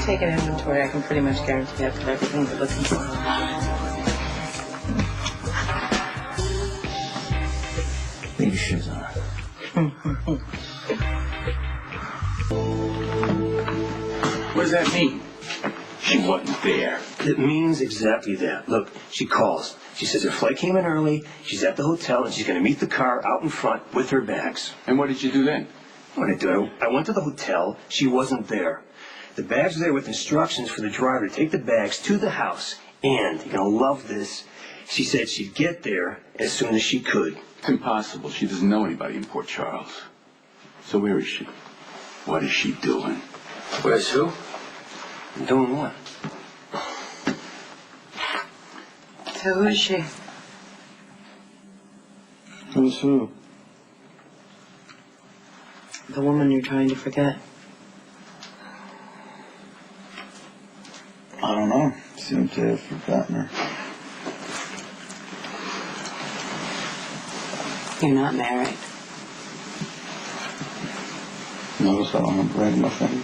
Take an inventory, I can pretty much guarantee I've got everything we're looking for. Leave your shoes on. What does that mean? She wasn't there. It means exactly that. Look, she calls. She says her flight came in early, she's at the hotel, and she's going to meet the car out in front with her bags. And what did you do then? What did I do? I went to the hotel. She wasn't there. The bags were there with instructions for the driver to take the bags to the house. And, you're going to love this, she said she'd get there as soon as she could. It's impossible. She doesn't know anybody in Port Charles. So where is she? What is she doing? Where's who? Doing what? So who is she? Who's who? The woman you're trying to forget. I don't know. Seem to have forgotten her. You're not married. Notice I don't have bread in my finger.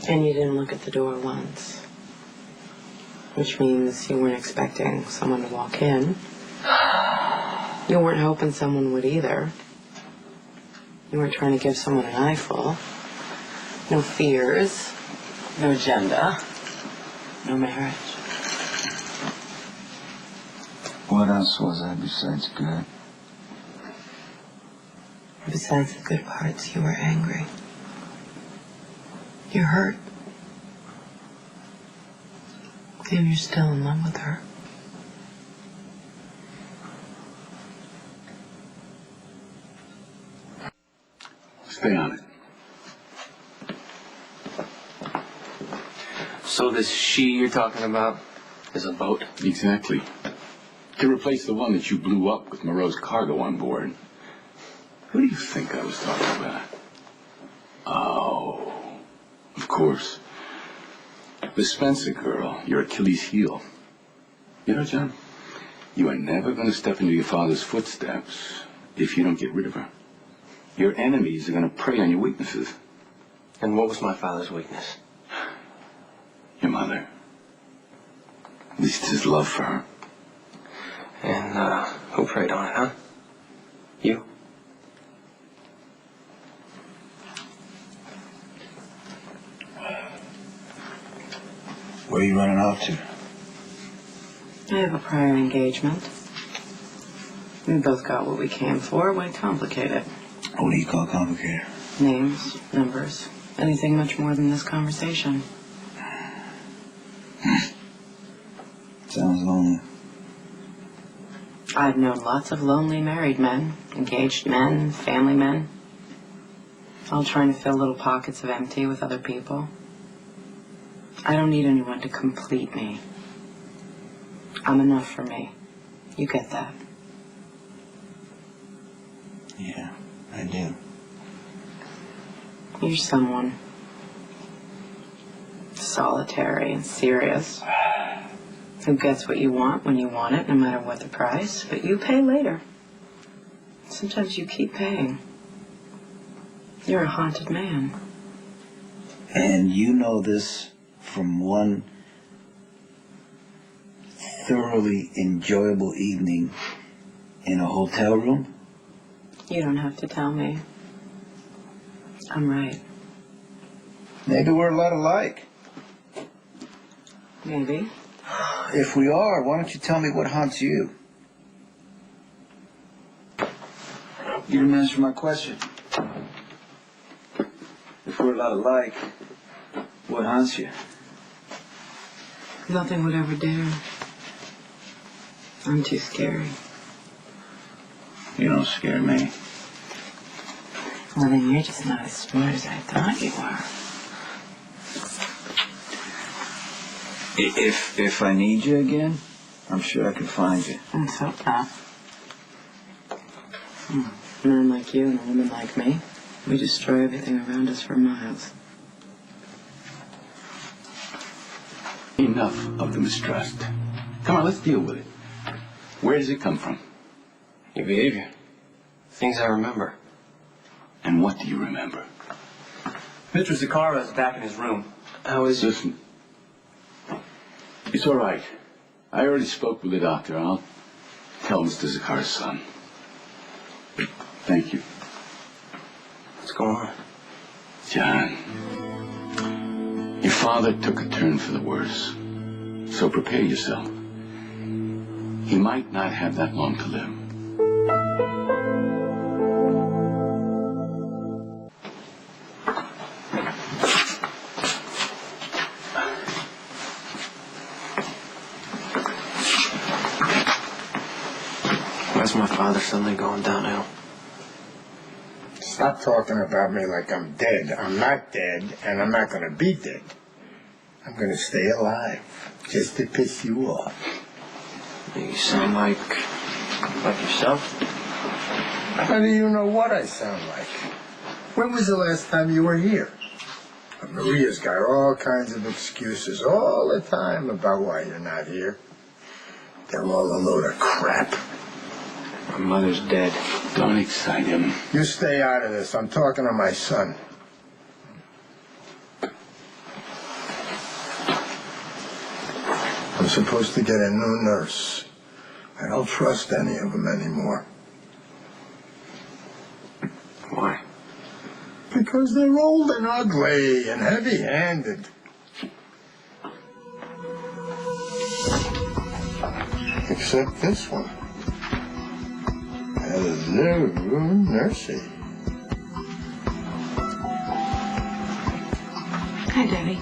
And you didn't look at the door once. Which means you weren't expecting someone to walk in. You weren't hoping someone would either. You weren't trying to give someone an eyeful. No fears. No agenda. No marriage. What else was I besides good? Besides the good parts, you were angry. You're hurt. And you're still in love with her. Stay on it. So this she you're talking about is a boat? Exactly. To replace the one that you blew up with Moreau's cargo on board. Who do you think I was talking about? Oh, of course. The Spencer girl, your Achilles heel. You know, John, you are never going to step into your father's footsteps if you don't get rid of her. Your enemies are going to prey on your weaknesses. And what was my father's weakness? Your mother. At least his love for her. And, who preyed on it, huh? You? Where are you running off to? I have a prior engagement. We both got what we came for. Why complicate it? What do you call complicated? Names, numbers, anything much more than this conversation. Sounds lonely. I've known lots of lonely married men, engaged men, family men, all trying to fill little pockets of empty with other people. I don't need anyone to complete me. I'm enough for me. You get that? Yeah, I do. You're someone solitary and serious who gets what you want when you want it, no matter what the price, but you pay later. Sometimes you keep paying. You're a haunted man. And you know this from one thoroughly enjoyable evening in a hotel room? You don't have to tell me. I'm right. Maybe we're a lot alike. Maybe. If we are, why don't you tell me what haunts you? You didn't answer my question. If we're a lot alike, what haunts you? Nothing would ever dare. I'm too scary. You don't scare me. Well, then you're just not as smart as I thought you were. If I need you again, I'm sure I can find you. Let's hope not. A man like you and a woman like me, we destroy everything around us for miles. Enough of the mistrust. Come on, let's deal with it. Where does it come from? Your behavior. Things I remember. And what do you remember? Mr. Zakara is back in his room. I was... Listen. It's all right. I already spoke with the doctor. I'll tell Mr. Zakara's son. Thank you. What's going on? John, your father took a turn for the worse. So prepare yourself. He might not have that long to live. Why's my father suddenly going downhill? Stop talking about me like I'm dead. I'm not dead, and I'm not going to be dead. I'm going to stay alive, just to piss you off. You sound like yourself. How do you know what I sound like? When was the last time you were here? Maria's got all kinds of excuses all the time about why you're not here. They're all a load of crap. My mother's dead. Don't excite him. You stay out of this. I'm talking to my son. I'm supposed to get a new nurse. I don't trust any of them anymore. Why? Because they're old and ugly and heavy-handed. Except this one. Hello, Nursey. Hi, Daddy.